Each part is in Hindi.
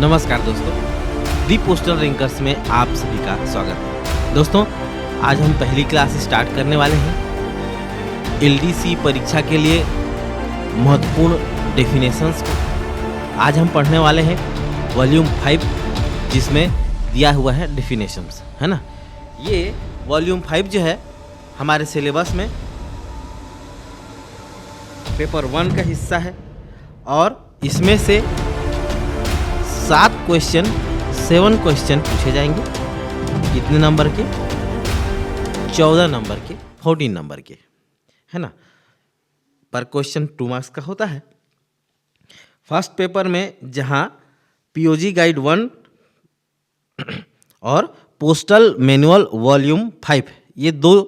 नमस्कार दोस्तों, दी पोस्टल रैंकर्स में आप सभी का स्वागत है। दोस्तों, आज हम पहली क्लास स्टार्ट करने वाले हैं एलडीसी परीक्षा के लिए महत्वपूर्ण डेफिनेशंस को। आज हम पढ़ने वाले हैं वॉल्यूम 5, जिसमें दिया हुआ है डेफिनेशंस, है ना। ये वॉल्यूम 5 जो है हमारे सिलेबस में पेपर 1 का हिस्सा है और इसमें से 7 क्वेश्चन पूछे जाएंगे। कितने नंबर के? 14 नंबर के, 14 नंबर के, है ना। पर क्वेश्चन 2 मार्क्स का होता है। फर्स्ट पेपर में जहां पीओजी गाइड 1 और पोस्टल मैनुअल वॉल्यूम 5, ये 2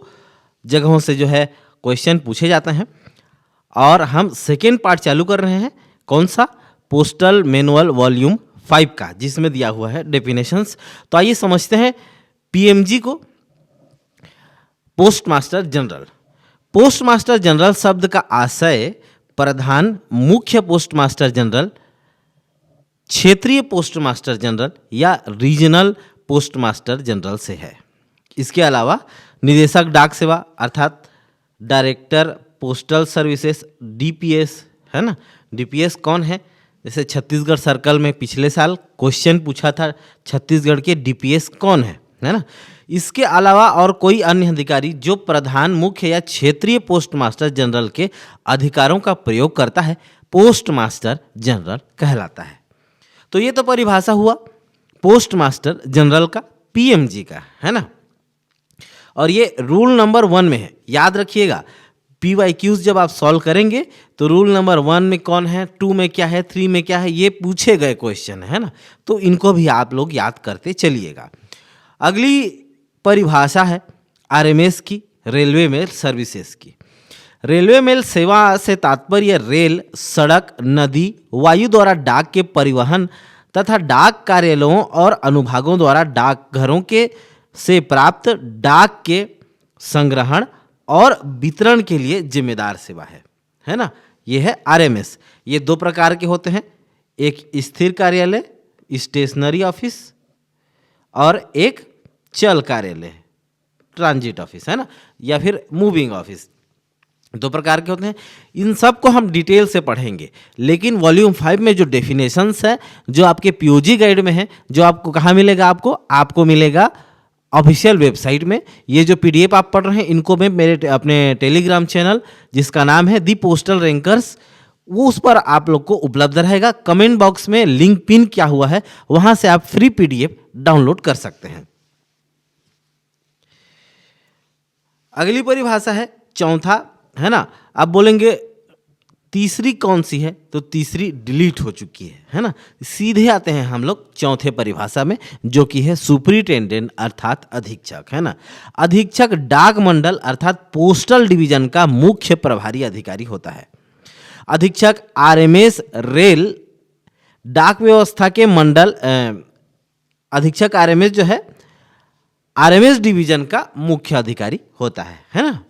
जगहों से जो है क्वेश्चन पूछे जाते हैं। और हम सेकेंड पार्ट चालू कर रहे हैं। कौन सा? पोस्टल मैनुअल वॉल्यूम 5 का, जिसमें दिया हुआ है डेफिनेशंस। तो आइए समझते हैं पीएमजी को। Post master general. Post master general शब्द का आशय प्रधान मुख्य पोस्ट मास्टर जनरल, क्षेत्रीय पोस्ट मास्टर जनरल या रीजनल पोस्ट मास्टर जनरल से है। इसके अलावा निदेशक डाक सेवा अर्थात डायरेक्टर पोस्टल सर्विसेज, डीपीएस, है ना। डीपीएस कौन है? जैसे छत्तीसगढ़ सर्कल में पिछले साल क्वेश्चन पूछा था, छत्तीसगढ़ के डीपीएस कौन है ना। इसके अलावा और कोई अन्य अधिकारी जो प्रधान मुख्य या क्षेत्रीय पोस्ट मास्टर जनरल के अधिकारों का प्रयोग करता है, पोस्ट मास्टर जनरल कहलाता है। तो ये तो परिभाषा हुआ पोस्ट मास्टर जनरल का, पीएमजी का, है ना। और ये रूल नंबर 1 में है, याद रखिएगा। पीवाईक्यूज जब आप सॉल्व करेंगे तो रूल नंबर 1 में कौन है, 2 में क्या है, 3 में क्या है, ये पूछे गए क्वेश्चन है ना। तो इनको भी आप लोग याद करते चलिएगा। अगली परिभाषा है आरएमएस की, रेलवे मेल सर्विसेज की। रेलवे मेल सेवा से तात्पर्य रेल, सड़क, नदी, वायु द्वारा डाक के परिवहन तथा डाक कार्यालयों और अनुभागों द्वारा डाकघरों के से प्राप्त डाक के संग्रहण और वितरण के लिए जिम्मेदार सेवा है ना। ये है आरएमएस। ये 2 प्रकार के होते हैं, एक स्थिर कार्यालय स्टेशनरी ऑफिस और एक चल कार्यालय ट्रांजिट ऑफिस, है ना, या फिर मूविंग ऑफिस। 2 प्रकार के होते हैं। इन सब को हम डिटेल से पढ़ेंगे, लेकिन वॉल्यूम 5 में जो डेफिनेशंस है, जो आपके पीओजी गाइड में है, जो आपको कहाँ मिलेगा? आपको मिलेगा ऑफिशियल वेबसाइट में। ये जो पीडीएफ आप पढ़ रहे हैं, इनको मैं मेरे अपने टेलीग्राम चैनल, जिसका नाम है दी पोस्टल रैंकर्स, वो उस पर आप लोग को उपलब्ध रहेगा। कमेंट बॉक्स में लिंक पिन किया हुआ है, वहां से आप फ्री पीडीएफ डाउनलोड कर सकते हैं। अगली परिभाषा है चौथा, है ना। अब बोलेंगे तीसरी कौन सी है, तो तीसरी डिलीट हो चुकी है ना। सीधे आते हैं हम लोग चौथे परिभाषा में, जो कि है सुपरिटेंडेंट अर्थात अधीक्षक, है ना। अधीक्षक डाक मंडल अर्थात पोस्टल डिवीजन का मुख्य प्रभारी अधिकारी होता है। अधीक्षक आरएमएस रेल डाक व्यवस्था के मंडल, अधीक्षक आरएमएस जो है आरएमएस डिवीजन का मुख्य अधिकारी होता है ना।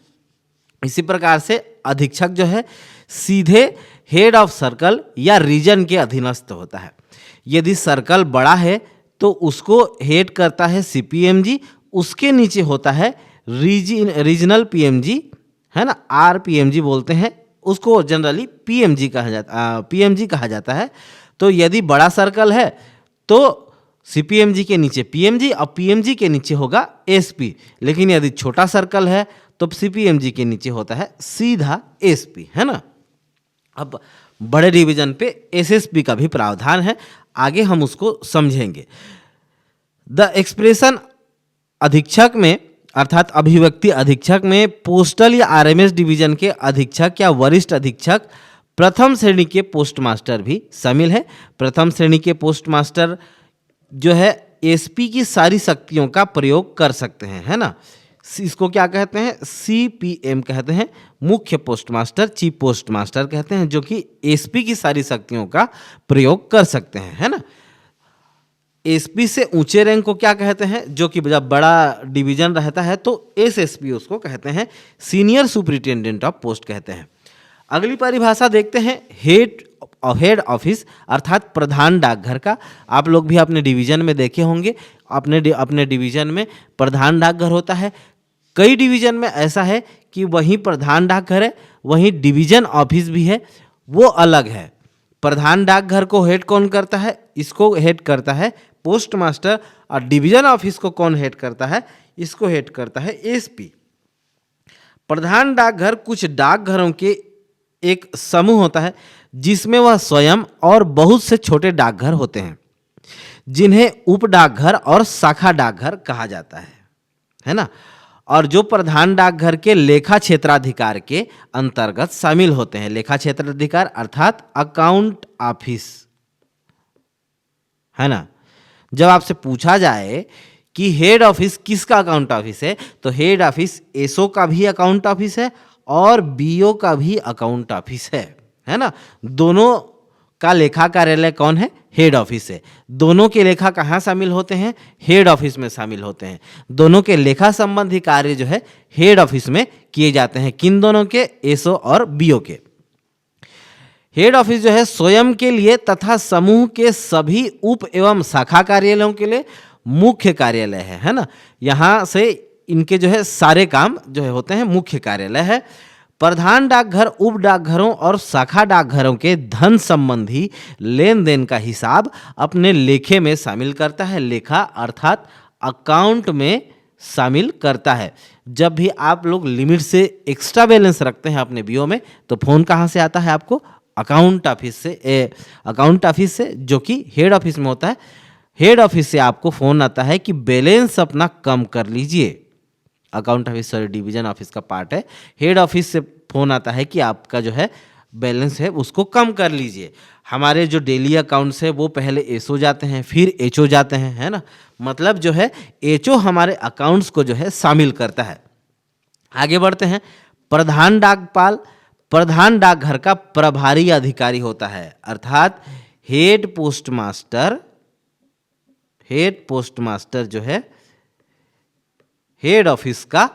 इसी प्रकार से अधीक्षक जो है सीधे हेड ऑफ सर्कल या रीजन के अधीनस्थ होता है। यदि सर्कल बड़ा है तो उसको हेड करता है सीपीएमजी, उसके नीचे होता है रीजनल पीएमजी, है ना, आरपीएमजी बोलते हैं उसको, जनरली पीएमजी कहा जाता है। तो यदि बड़ा सर्कल है तो सीपीएमजी के नीचे पीएमजी और पीएमजी के नीचे होगा एसपी। लेकिन यदि छोटा सर्कल है तो सीपीएमजी के नीचे होता है सीधा एसपी, है ना। अब बड़े डिवीजन पे एसएसपी का भी प्रावधान है, आगे हम उसको समझेंगे। द एक्सप्रेशन अधीक्षक में अर्थात अभिव्यक्ति अधीक्षक में पोस्टल या आरएमएस डिवीजन के अधीक्षक या वरिष्ठ अधीक्षक, प्रथम श्रेणी के पोस्ट मास्टर भी शामिल है। प्रथम श्रेणी के पोस्ट मास्टर जो है एसपी की सारी शक्तियों का प्रयोग कर सकते हैं, है ना। इसको क्या कहते हैं? सीपीएम कहते हैं, मुख्य post master, chief post master कहते हैं, जो कि एसपी की सारी शक्तियों का प्रयोग कर सकते हैं, है ना। एसपी से ऊंचे रैंक को क्या कहते हैं? जो कि जब बड़ा डिवीजन रहता है तो एसएसपी उसको कहते हैं, सीनियर सुपरिटेंडेंट ऑफ पोस्ट कहते हैं। अगली परिभाषा देखते हैं हेड हेड ऑफिस अर्थात प्रधान डाकघर का। आप लोग भी अपने डिवीजन में देखे होंगे, अपने डिवीजन में प्रधान डाकघर होता है। कई डिवीजन में ऐसा है कि वहीं प्रधान डाकघर है, वहीं डिवीजन ऑफिस भी है, वो अलग है। प्रधान डाकघर को हेड कौन करता है? इसको हेड करता है पोस्ट मास्टर। और डिवीजन ऑफिस को कौन हेड करता है? इसको हेड करता है एसपी। प्रधान डाकघर कुछ डाकघरों के एक समूह होता है जिसमें वह स्वयं और बहुत से छोटे डाकघर होते हैं, जिन्हें उप डाकघर और शाखा डाकघर कहा जाता है ना। और जो प्रधान डाकघर के लेखा क्षेत्राधिकार के अंतर्गत शामिल होते हैं। लेखा क्षेत्राधिकार अर्थात अकाउंट ऑफिस, है ना। जब आपसे पूछा जाए कि हेड ऑफिस किसका अकाउंट ऑफिस है, तो हेड ऑफिस एसओ का भी अकाउंट ऑफिस है और बीओ का भी अकाउंट ऑफिस है ना। दोनों का लेखा कार्यालय कौन है? हेड ऑफिस है। दोनों के लेखा कहाँ शामिल होते हैं? हेड ऑफिस में शामिल होते हैं। दोनों के लेखा संबंधी कार्य जो है हेड ऑफिस में किए जाते हैं। किन दोनों के? एसओ और बीओ के। हेड ऑफिस जो है स्वयं के लिए तथा समूह के सभी उप एवं शाखा कार्यालयों के लिए मुख्य कार्यालय है ना। यहाँ से इनके जो है सारे काम जो है होते हैं, मुख्य कार्यालय है। प्रधान डाकघर उप डाकघरों और शाखा डाकघरों के धन संबंधी लेन देन का हिसाब अपने लेखे में शामिल करता है। लेखा अर्थात अकाउंट में शामिल करता है। जब भी आप लोग लिमिट से एक्स्ट्रा बैलेंस रखते हैं अपने बीओ में, तो फोन कहाँ से आता है आपको? अकाउंट ऑफिस से। अकाउंट ऑफिस से, जो कि हेड ऑफिस में होता है। हेड ऑफिस से आपको फोन आता है कि बैलेंस अपना कम कर लीजिए। Account office sorry division office का पार्ट है। हेड ऑफिस से फोन आता है कि आपका जो है बैलेंस है उसको कम कर लीजिए। हमारे जो डेली अकाउंट्स है वो पहले एसओ जाते हैं, फिर एचओ जाते हैं, है ना। मतलब जो है एचओ हमारे अकाउंट्स को जो है शामिल करता है। आगे बढ़ते हैं। प्रधान डाकपाल प्रधान डाकघर का प्रभारी अधिकारी होता है, अर्थात हेड पोस्टमास्टर जो है हेड ऑफिस का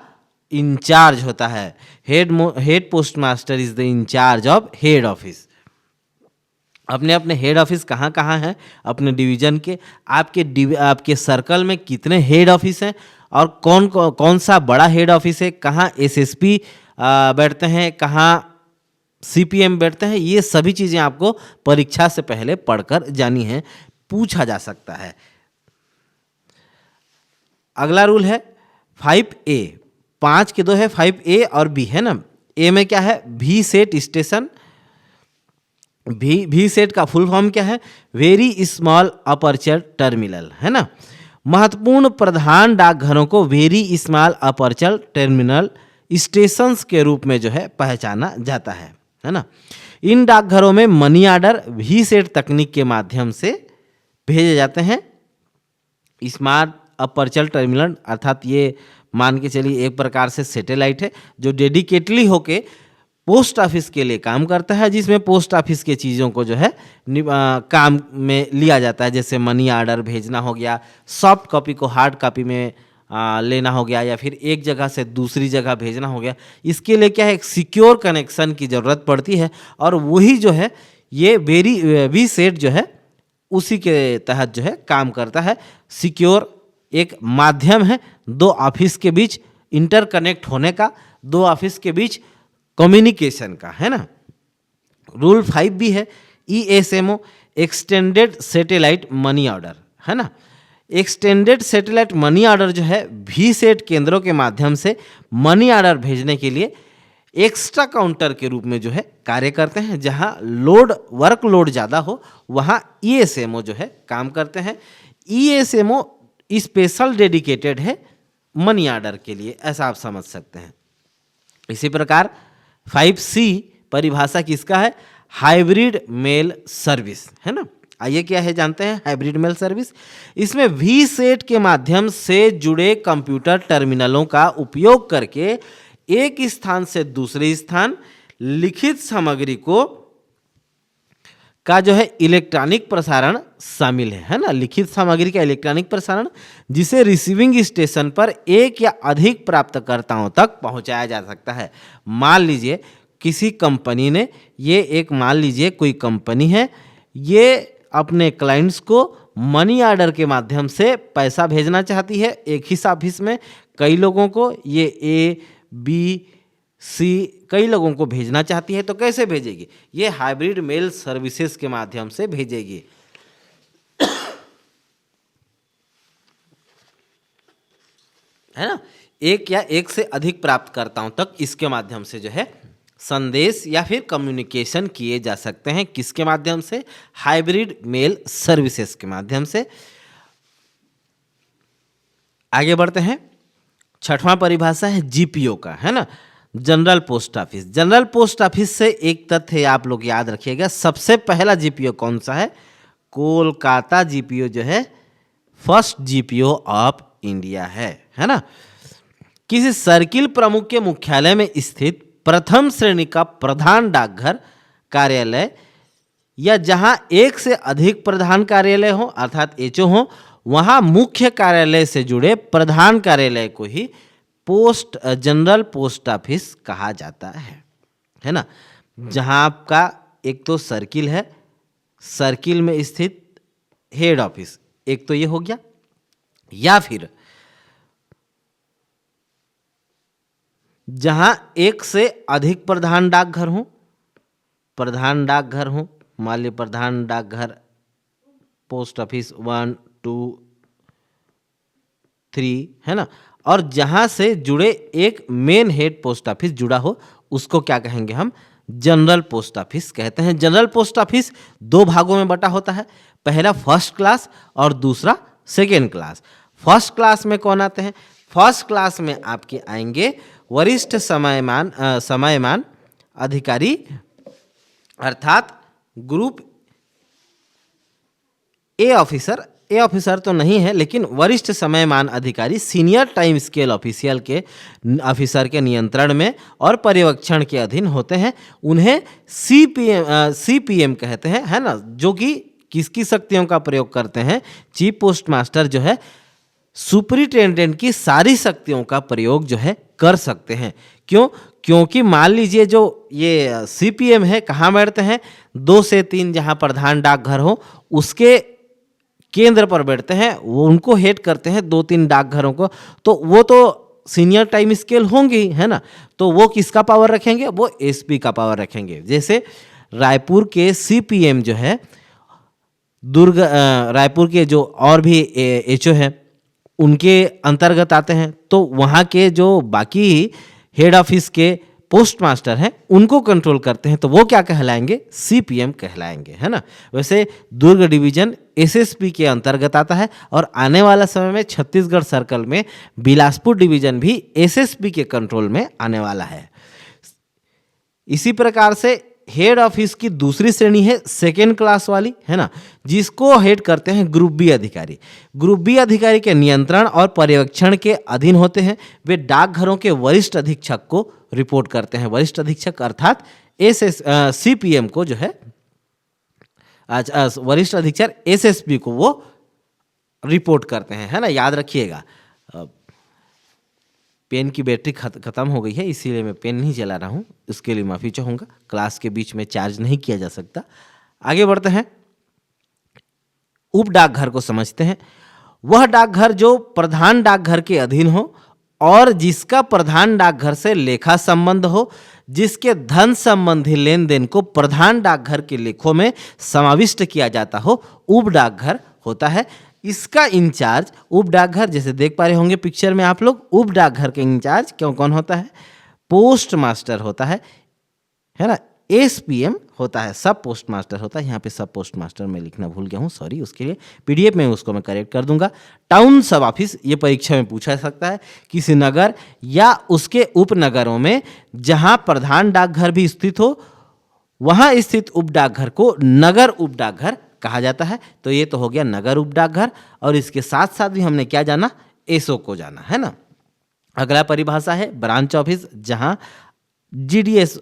इंचार्ज होता है। Head postmaster is the incharge of head office. अपने अपने हेड ऑफिस कहाँ कहाँ हैं अपने डिवीजन के? आपके सर्कल में कितने हेड ऑफिस हैं और कौन सा बड़ा हेड ऑफिस है, कहाँ एसएसपी बैठते हैं, कहाँ सीपीएम बैठते हैं, ये सभी चीज़ें आपको परीक्षा से पहले पढ़कर जानी है, पूछा जा सकता है। अगला रूल है 5A। 5 के 2 है, 5A और B है ना। ए में क्या है? V SAT station. V SAT का फुल फॉर्म क्या है? वेरी स्मॉल अपर्चर टर्मिनल, है ना। महत्वपूर्ण प्रधान डाकघरों को very small aperture terminal stations के रूप में जो है पहचाना जाता है ना। इन डाकघरों में मनी ऑर्डर वी सेट तकनीक के माध्यम से भेजे जाते हैं। स्मार्ट अपर्चर टर्मिनल अर्थात ये मान के चलिए एक प्रकार से सैटेलाइट है जो डेडिकेटली होके पोस्ट ऑफिस के लिए काम करता है, जिसमें पोस्ट ऑफिस के चीज़ों को जो है काम में लिया जाता है। जैसे मनी ऑर्डर भेजना हो गया, सॉफ्ट कॉपी को हार्ड कॉपी में लेना हो गया, या फिर एक जगह से दूसरी जगह भेजना हो गया। इसके लिए क्या है? एक सिक्योर कनेक्शन की ज़रूरत पड़ती है, और वही जो है ये वी सेट जो है उसी के तहत जो है काम करता है। सिक्योर एक माध्यम है दो ऑफिस के बीच इंटरकनेक्ट होने का, दो ऑफिस के बीच कम्युनिकेशन का, है ना। रूल 5 भी है, ESMO extended satellite money order, है ना। एक्सटेंडेड सैटेलाइट मनी ऑर्डर जो है वी सेट केंद्रों के माध्यम से मनी ऑर्डर भेजने के लिए एक्स्ट्रा काउंटर के रूप में जो है कार्य करते हैं। जहां वर्कलोड ज़्यादा हो वहां ESMO जो है काम करते हैं। ESMO स्पेशल डेडिकेटेड है मनी ऑर्डर के लिए, ऐसा आप समझ सकते हैं। इसी प्रकार 5C परिभाषा किसका है? हाइब्रिड मेल सर्विस, है ना। आइए क्या है जानते हैं हाइब्रिड मेल सर्विस। इसमें वी सेट के माध्यम से जुड़े कंप्यूटर टर्मिनलों का उपयोग करके एक स्थान से दूसरे स्थान लिखित सामग्री का जो है इलेक्ट्रॉनिक प्रसारण शामिल है ना। लिखित सामग्री का इलेक्ट्रॉनिक प्रसारण जिसे रिसीविंग स्टेशन पर एक या अधिक प्राप्तकर्ताओं तक पहुंचाया जा सकता है। मान लीजिए किसी कंपनी ने, ये एक मान लीजिए कोई कंपनी है, ये अपने क्लाइंट्स को मनी ऑर्डर के माध्यम से पैसा भेजना चाहती है। एक ही ऑफिस में कई लोगों को, ये ए बी सी कई लोगों को भेजना चाहती है, तो कैसे भेजेगी? ये हाइब्रिड मेल सर्विसेज के माध्यम से भेजेगी। है ना, एक या एक से अधिक प्राप्तकर्ताओं तक इसके माध्यम से जो है संदेश या फिर कम्युनिकेशन किए जा सकते हैं। किसके माध्यम से? हाइब्रिड मेल सर्विसेज के माध्यम से। आगे बढ़ते हैं। छठवां परिभाषा है जीपीओ का, है ना, general post office. General post office से एक तथ्य आप लोग याद रखिएगा, सबसे पहला जीपीओ कौन सा है? कोलकाता जीपीओ जो है फर्स्ट जीपीओ ऑफ इंडिया है ना। किसी सर्किल प्रमुख के मुख्यालय में स्थित प्रथम श्रेणी का प्रधान डाकघर कार्यालय या जहां एक से अधिक प्रधान कार्यालय हो अर्थात एचओ हो, वहां मुख्य कार्यालय से जुड़े प्रधान कार्यालय को ही जनरल पोस्ट ऑफिस कहा जाता है ना। जहां आपका एक तो सर्किल है, सर्किल में स्थित हेड ऑफिस, एक तो ये हो गया, या फिर जहां एक से अधिक प्रधान डाकघर हो, मान लीजिए प्रधान डाकघर पोस्ट ऑफिस 1 2 3 है ना, और जहां से जुड़े एक मेन हेड पोस्ट ऑफिस जुड़ा हो, उसको क्या कहेंगे हम? जनरल पोस्ट ऑफिस कहते हैं। जनरल पोस्ट ऑफिस दो भागों में बटा होता है, पहला फर्स्ट क्लास और दूसरा सेकेंड क्लास। फर्स्ट क्लास में कौन आते हैं? फर्स्ट क्लास में आपके आएंगे वरिष्ठ समयमान अधिकारी, अर्थात ग्रुप ए ऑफिसर तो नहीं है, लेकिन वरिष्ठ समयमान अधिकारी सीनियर टाइम स्केल ऑफिसर के नियंत्रण में और पर्यवेक्षण के अधीन होते हैं। उन्हें सीपीएम कहते हैं, है ना, जो कि किसकी शक्तियों का प्रयोग करते हैं? चीफ पोस्ट मास्टर जो है सुपरिटेंडेंट की सारी शक्तियों का प्रयोग जो है कर सकते हैं। क्यों? क्योंकि मान लीजिए जो ये सीपीएम है कहाँ बैठते हैं? 2 से 3 जहां प्रधान डाकघर हो उसके केंद्र पर बैठते हैं, वो उनको हेड करते हैं 2-3 डाकघरों को, तो वो तो सीनियर टाइम स्केल होंगे, है ना, तो वो किसका पावर रखेंगे? वो एसपी का पावर रखेंगे। जैसे रायपुर के सीपीएम जो है रायपुर के जो और भी एचओ हैं उनके अंतर्गत आते हैं, तो वहाँ के जो बाकी हेड ऑफिस के पोस्ट मास्टर हैं उनको कंट्रोल करते हैं, तो वो क्या कहलाएंगे? सीपीएम कहलाएंगे, है ना। वैसे दुर्ग डिवीजन एसएसपी के अंतर्गत आता है और आने वाला समय में छत्तीसगढ़ सर्कल में बिलासपुर डिवीजन भी एसएसपी के कंट्रोल में आने वाला है। इसी प्रकार से हेड ऑफिस की दूसरी श्रेणी है सेकेंड क्लास वाली, है ना, जिसको हेड करते हैं ग्रुप बी अधिकारी। ग्रुप बी अधिकारी के नियंत्रण और पर्यवेक्षण के अधीन होते हैं। वे डाकघरों के वरिष्ठ अधीक्षक को रिपोर्ट करते हैं। वरिष्ठ अधीक्षक अर्थात सीपीएम को जो है वरिष्ठ अधीक्षक एसएसपी को वो रिपोर्ट करते हैं, है ना, याद रखिएगा। पेन की बैटरी ख़त्म हो गई है, इसीलिए मैं पेन नहीं चला रहा हूँ, इसके लिए माफ़ी चाहूँगा। क्लास के बीच में चार्ज नहीं किया जा सकता। आगे बढ़ते हैं, उप डाकघर को समझते हैं। वह डाकघर जो प्रधान डाकघर के अधीन हो और जिसका प्रधान डाकघर से लेखा संबंध हो, जिसके धन संबंधी लेन देन को प्रधान डाकघर के लेखों में समाविष्ट किया जाता हो, उप डाकघर होता है। इसका इंचार्ज उप डाकघर, जैसे देख पा रहे होंगे पिक्चर में आप लोग, उप डाकघर के इंचार्ज कौन होता है? पोस्ट मास्टर होता है ना। एसपीएम होता है, सब पोस्ट मास्टर होता है। यहाँ पे सब पोस्ट मास्टर मैं लिखना भूल गया हूँ, सॉरी, उसके लिए पीडीएफ में उसको मैं करेक्ट कर दूंगा। टाउन सब ऑफिस, ये परीक्षा में पूछा जा सकता है। किसी नगर या उसके उपनगरों में जहाँ प्रधान डाकघर भी स्थित हो, वहाँ स्थित उप डाकघर को नगर उप डाकघर कहा जाता है। तो ये तो हो गया नगर उप डाकघर, और इसके साथ साथ भी हमने क्या जाना? एसओ को जाना, है ना। अगला परिभाषा है ब्रांच ऑफिस, जहां जीडीएस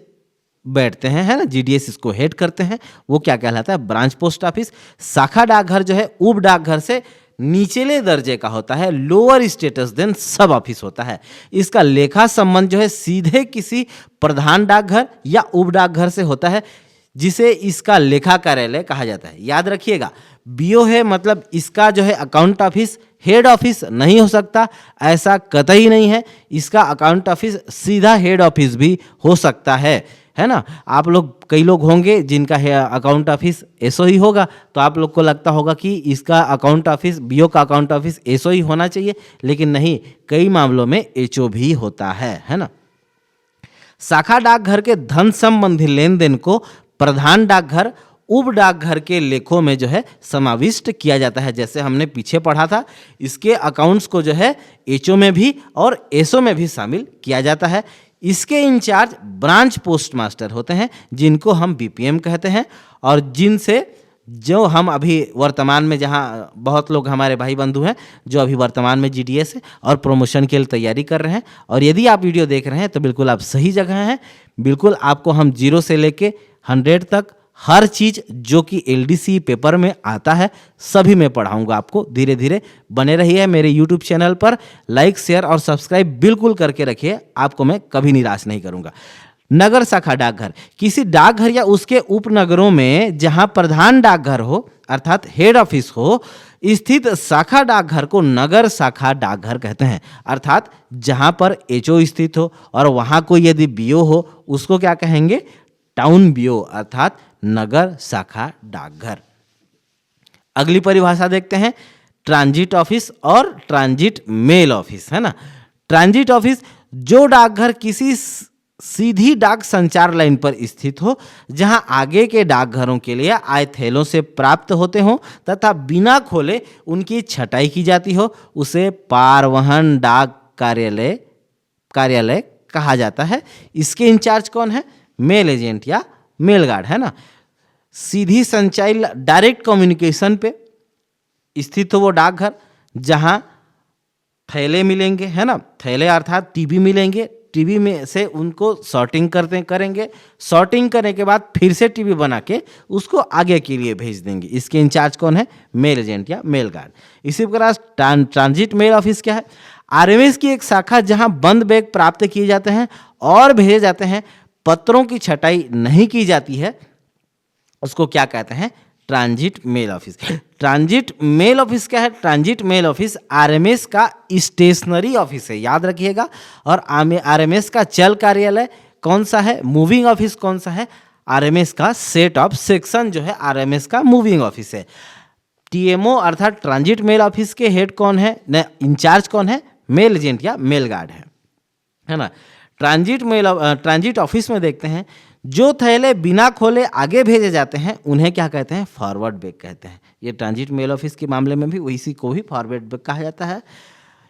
बैठते हैं, है ना, जीडीएस इसको हेड करते हैं। वो क्या कहलाता है? Branch post office. शाखा डाकघर जो है उप डाकघर से निचले दर्जे का होता है, लोअर स्टेटस देन सब ऑफिस होता है। इसका लेखा संबंध जो है सीधे किसी प्रधान डाकघर या उप डाकघर से होता है, जिसे इसका लेखा कार्यालय कहा जाता है। याद रखिएगा, बीओ है मतलब इसका जो है अकाउंट ऑफिस हेड ऑफिस नहीं हो सकता, ऐसा कतई नहीं है। इसका अकाउंट ऑफिस सीधा हेड ऑफिस भी हो सकता है ना। आप लोग कई लोग होंगे जिनका अकाउंट ऑफिस एसओ ही होगा, तो आप लोग को लगता होगा कि इसका अकाउंट ऑफिस बीओ का अकाउंट ऑफिस एसओ ही होना चाहिए, लेकिन नहीं, कई मामलों में एचओ भी होता है ना। शाखा डाकघर के धन संबंधी लेन देन को प्रधान डाकघर उप डाकघर के लेखों में जो है समाविष्ट किया जाता है। जैसे हमने पीछे पढ़ा था, इसके अकाउंट्स को जो है एचओ में भी और एसओ में भी शामिल किया जाता है। इसके इंचार्ज ब्रांच पोस्ट मास्टर होते हैं, जिनको हम बीपीएम कहते हैं, और जिनसे जो हम अभी वर्तमान में, जहाँ बहुत लोग हमारे भाई बंधु हैं जो अभी वर्तमान में जीडीएस है और प्रमोशन के लिए तैयारी कर रहे हैं, और यदि आप वीडियो देख रहे हैं तो बिल्कुल आप सही जगह हैं। बिल्कुल आपको हम 0 से लेके 100 तक हर चीज़ जो कि एलडीसी पेपर में आता है सभी मैं पढ़ाऊंगा आपको। धीरे धीरे बने रहिए मेरे यूट्यूब चैनल पर, लाइक शेयर और सब्सक्राइब बिल्कुल करके रखिए, आपको मैं कभी निराश नहीं करूंगा। नगर शाखा डाकघर, किसी डाकघर या उसके उपनगरों में जहां प्रधान डाकघर हो अर्थात हेड ऑफिस हो स्थित शाखा डाकघर को नगर शाखा डाकघर कहते हैं। अर्थात जहां पर एचओ स्थित हो और वहां कोई यदि बीओ हो उसको क्या कहेंगे, टाउन बीओ अर्थात नगर शाखा डाकघर। अगली परिभाषा देखते हैं, ट्रांजिट ऑफिस और ट्रांजिट मेल ऑफिस, है ना। ट्रांजिट ऑफिस जो डाकघर किसी सीधी डाक संचार लाइन पर स्थित हो, जहां आगे के डाकघरों के लिए आए थैलों से प्राप्त होते हों तथा बिना खोले उनकी छटाई की जाती हो, उसे पारवहन डाक कार्यालय कहा जाता है। इसके इंचार्ज कौन है, मेल एजेंट या मेल गार्ड, है ना। सीधी संचाई डायरेक्ट कम्युनिकेशन पे स्थित हो वो डाकघर, जहां थैले मिलेंगे, है ना, थैले अर्थात टीबी मिलेंगे, टीबी में से उनको सॉर्टिंग करेंगे, सॉर्टिंग करने के बाद फिर से टीबी बना के उसको आगे के लिए भेज देंगे। इसके इंचार्ज कौन है, मेल एजेंट या मेल गार्ड। इसी प्रकार ट्रांजिट मेल ऑफिस क्या है, आरएमएस की एक शाखा जहां बंद बैग प्राप्त किए जाते हैं और भेजे जाते हैं, पत्रों की छटाई नहीं की जाती है, उसको क्या कहते हैं, transit mail office. Transit mail office क्या है, ट्रांजिट मेल ऑफिस आरएमएस का स्टेशनरी ऑफिस है, याद रखिएगा। और आरएमएस का चल कार्यालय कौन सा है, मूविंग ऑफिस कौन सा है, आरएमएस का सेट ऑफ सेक्शन जो है आरएमएस का मूविंग ऑफिस है। टीएमओ अर्थात ट्रांजिट मेल ऑफिस के हेड कौन है, इंचार्ज कौन है, मेल एजेंट या मेल गार्ड है ना। ट्रांजिट ऑफिस में देखते हैं, जो थैले बिना खोले आगे भेजे जाते हैं उन्हें क्या कहते हैं, फॉरवर्ड बैग कहते हैं। ये ट्रांजिट मेल ऑफिस के मामले में भी इसी को ही फॉरवर्ड बैग कहा जाता है।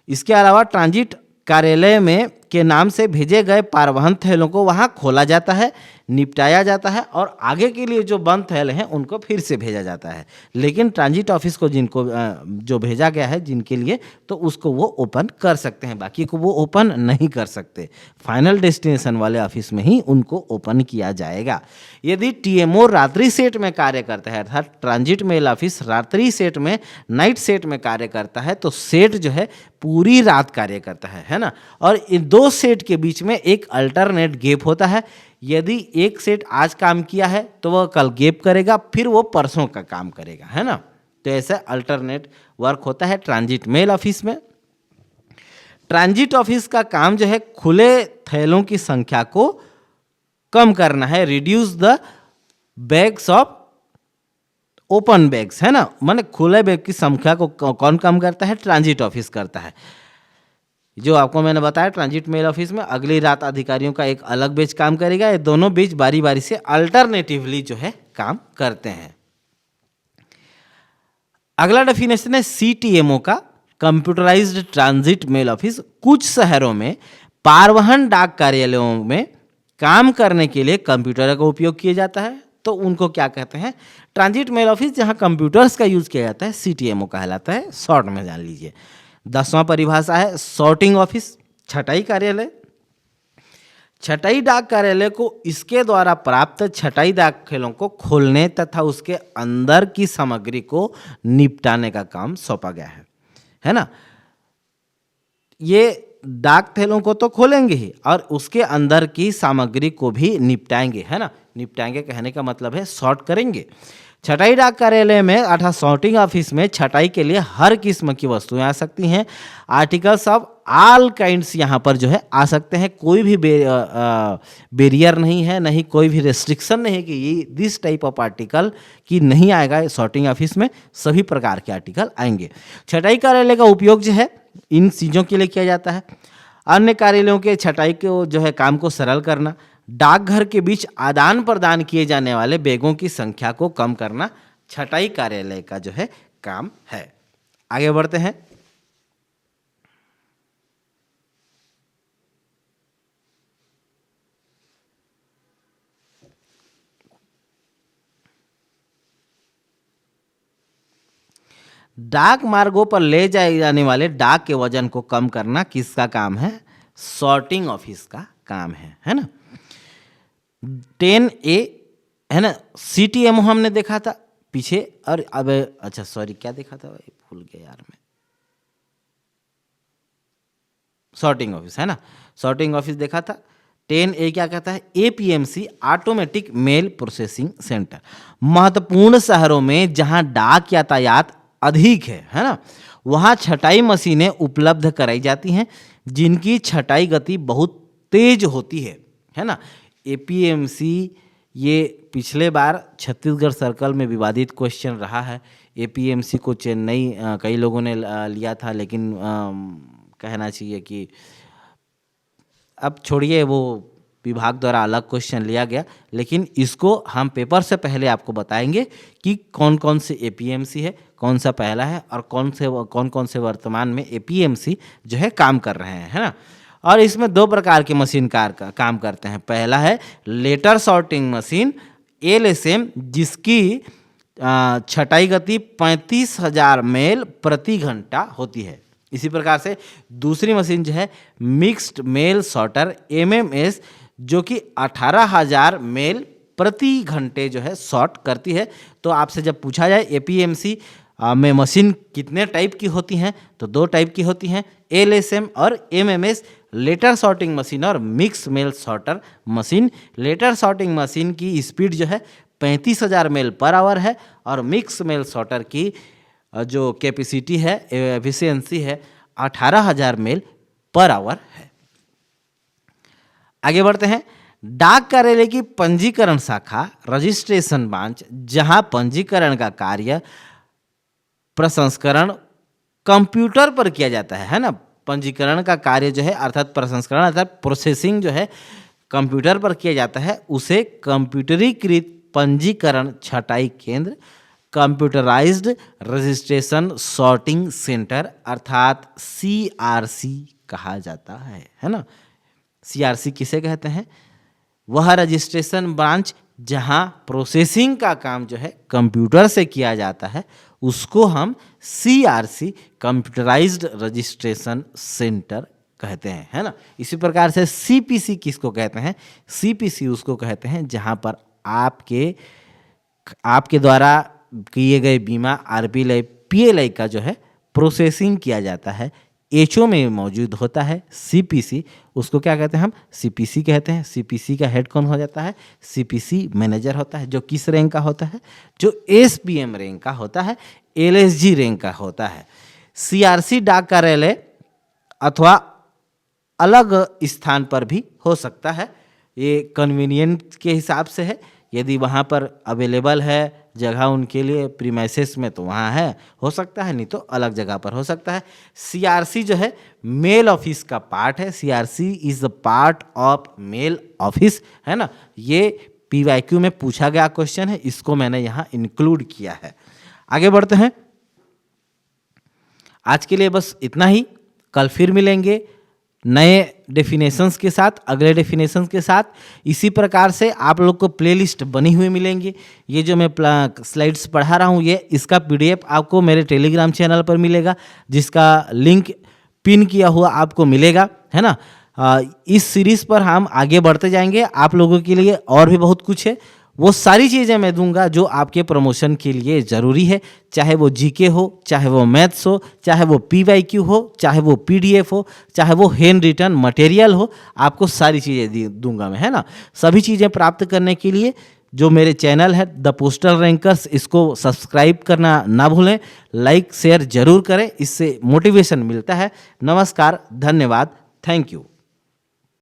इसके अलावा ट्रांजिट कार्यालय में के नाम से भेजे गए पारवहन थैलों को वहाँ खोला जाता है, निपटाया जाता है और आगे के लिए जो बंद थैले हैं उनको फिर से भेजा जाता है। लेकिन ट्रांजिट ऑफिस को जिनको जो भेजा गया है जिनके लिए, तो उसको वो ओपन कर सकते हैं, बाकी को वो ओपन नहीं कर सकते। फाइनल डेस्टिनेशन वाले ऑफिस में ही उनको ओपन किया जाएगा। यदि टीएमओ रात्रि सेट में कार्य करता है अर्थात ट्रांजिट मेल ऑफिस रात्रि सेट में, नाइट सेट में कार्य करता है, तो सेट जो है पूरी रात कार्य करता है ना। और इन दो सेट के बीच में एक अल्टरनेट गैप होता है। यदि एक सेट आज काम किया है तो वह कल गैप करेगा, फिर वो परसों का काम करेगा, है ना। तो ऐसे अल्टरनेट वर्क होता है ट्रांजिट मेल ऑफिस में। ट्रांजिट ऑफिस का काम जो है खुले थैलों की संख्या को कम करना है, reduce the bags of open bags, है ना। माने खुले बैग की संख्या को कौन कम करता है, ट्रांजिट ऑफिस करता है। जो आपको मैंने बताया ट्रांजिट मेल ऑफिस में अगली रात अधिकारियों का एक अलग बेंच काम करेगा, ये दोनों बेंच बारी बारी से अल्टरनेटिवली जो है काम करते हैं। अगला डेफिनेशन है सीटीएमओ का, कंप्यूटराइज्ड ट्रांजिट मेल ऑफिस। कुछ शहरों में पारवहन डाक कार्यालयों में काम करने के लिए कंप्यूटर का उपयोग किया जाता है, तो उनको क्या कहते हैं, ट्रांजिट मेल ऑफिस। जहां कंप्यूटर्स का यूज किया जाता है सीटीएमओ कहलाता है, शॉर्ट में जान लीजिए। 10वां परिभाषा है सॉर्टिंग ऑफिस, छटाई कार्यालय। छटाई डाक कार्यालय को इसके द्वारा प्राप्त छटाई दाखिलों को खोलने तथा उसके अंदर की सामग्री को निपटाने का काम सौंपा गया है ना। ये डाक थैलों को तो खोलेंगे ही और उसके अंदर की सामग्री को भी निपटाएंगे, है ना। निपटाएंगे कहने का मतलब है सॉर्ट करेंगे। छटाई डाक कार्यालय में अर्थात सॉर्टिंग ऑफिस में छटाई के लिए हर किस्म की वस्तुएं आ सकती हैं। आर्टिकल्स ऑफ ऑल काइंड्स यहाँ पर जो है आ सकते हैं। कोई भी बैरियर नहीं है, नहीं कोई भी रेस्ट्रिक्शन नहीं है कि ये दिस टाइप ऑफ आर्टिकल की नहीं आएगा सॉर्टिंग ऑफिस में। सभी प्रकार के आर्टिकल आएंगे। छटाई कार्यालय का उपयोग जो है इन चीज़ों के लिए किया जाता है। अन्य कार्यालयों के छटाई को जो है काम को सरल करना, डाकघर के बीच आदान प्रदान किए जाने वाले बैगों की संख्या को कम करना छटाई कार्यालय का जो है काम है। आगे बढ़ते हैं। डाक मार्गों पर ले जाए जाने वाले डाक के वजन को कम करना किसका काम है? सॉर्टिंग ऑफिस का काम है ना। 10A है ना। CTMO हमने देखा था पीछे, और अब अच्छा सॉरी क्या देखा था भाई, भूल गया यार मैं। सॉर्टिंग ऑफिस है ना, सॉर्टिंग ऑफिस देखा था। 10A क्या कहता है? APMC automatic mail processing centre. महत्वपूर्ण शहरों में जहां डाक यातायात अधिक है ना, वहां छटाई मशीनें उपलब्ध कराई जाती हैं जिनकी छटाई गति बहुत तेज होती है ना। APMC ये पिछले बार छत्तीसगढ़ सर्कल में विवादित क्वेश्चन रहा है। APMC को चेन्नई कई लोगों ने लिया था, लेकिन कहना चाहिए कि अब छोड़िए, वो विभाग द्वारा अलग क्वेश्चन लिया गया। लेकिन इसको हम पेपर से पहले आपको बताएंगे कि कौन कौन से APMC है, कौन सा पहला है और कौन कौन से वर्तमान में APMC जो है काम कर रहे हैं, है ना। और इसमें दो प्रकार के मशीन काम करते हैं। पहला है लेटर सॉर्टिंग मशीन LSM, जिसकी छटाई गति 35,000 मेल प्रति घंटा होती है। इसी प्रकार से दूसरी मशीन जो है मिक्स्ड मेल सॉर्टर MMS, जो कि 18,000 मेल प्रति घंटे जो है सॉर्ट करती है। तो आपसे जब पूछा जाए APMC में मशीन कितने टाइप की होती हैं, तो दो टाइप की होती हैं, LSM और MMS, लेटर सॉर्टिंग मशीन और mix mail sorter machine. Letter sorting machine की स्पीड जो है 35,000 मेल पर आवर है और मिक्स मेल सॉर्टर की जो कैपेसिटी है, एफिशिएंसी है, 18,000 मेल पर आवर है। आगे बढ़ते हैं। डाक कार्यालय की पंजीकरण शाखा रजिस्ट्रेशन ब्रांच, जहां पंजीकरण का कार्य प्रसंस्करण कंप्यूटर पर किया जाता है ना। पंजीकरण का कार्य जो है अर्थात प्रसंस्करण अर्थात प्रोसेसिंग जो है कंप्यूटर पर किया जाता है, उसे कंप्यूटरीकृत पंजीकरण छटाई केंद्र, कंप्यूटराइज्ड रजिस्ट्रेशन सॉर्टिंग सेंटर अर्थात CRC कहा जाता है ना। CRC किसे कहते हैं? वह रजिस्ट्रेशन ब्रांच जहां प्रोसेसिंग का काम जो है कंप्यूटर से किया जाता है, उसको हम CRC कंप्यूटराइज्ड रजिस्ट्रेशन सेंटर कहते हैं, है ना। इसी प्रकार से CPC किसको कहते हैं? CPC उसको कहते हैं जहां पर आपके द्वारा किए गए बीमा RPLI PLI का जो है प्रोसेसिंग किया जाता है, HO में मौजूद होता है। CPC उसको क्या कहते हैं? हम CPC कहते हैं। CPC का हेड कौन हो जाता है? CPC मैनेजर होता है, जो किस रैंक का होता है? जो SPM रैंक का होता है, LSG रैंक का होता है। CRC डाक कार्यालय अथवा अलग स्थान पर भी हो सकता है, ये कन्वीनियंट के हिसाब से है। यदि वहाँ पर अवेलेबल है जगह उनके लिए प्रीमाइसेस में, तो वहाँ है, हो सकता है, नहीं तो अलग जगह पर हो सकता है। CRC जो है मेल ऑफिस का पार्ट है। CRC is the part of male office, है ना। ये PYQ में पूछा गया क्वेश्चन है, इसको मैंने यहाँ इंक्लूड किया है। आगे बढ़ते हैं। आज के लिए बस इतना ही। कल फिर मिलेंगे नए डेफिनेशंस के साथ, अगले डेफिनेशंस के साथ। इसी प्रकार से आप लोग को प्लेलिस्ट बनी हुई मिलेंगी। ये जो मैं स्लाइड्स पढ़ा रहा हूँ, ये इसका PDF आपको मेरे टेलीग्राम चैनल पर मिलेगा, जिसका लिंक पिन किया हुआ आपको मिलेगा, है ना। इस सीरीज़ पर हम आगे बढ़ते जाएंगे। आप लोगों के लिए और भी बहुत कुछ है, वो सारी चीज़ें मैं दूंगा जो आपके प्रमोशन के लिए ज़रूरी है, चाहे वो जीके हो, चाहे वो मैथ्स हो, चाहे वो पीवाईक्यू हो, चाहे वो पीडीएफ हो, चाहे वो हैंड रिटन मटेरियल हो, आपको सारी चीज़ें दूंगा मैं, है ना। सभी चीज़ें प्राप्त करने के लिए जो मेरे चैनल है द पोस्टल रैंकर्स, इसको सब्सक्राइब करना ना भूलें, लाइक शेयर जरूर करें, इससे मोटिवेशन मिलता है। नमस्कार, धन्यवाद, थैंक यू।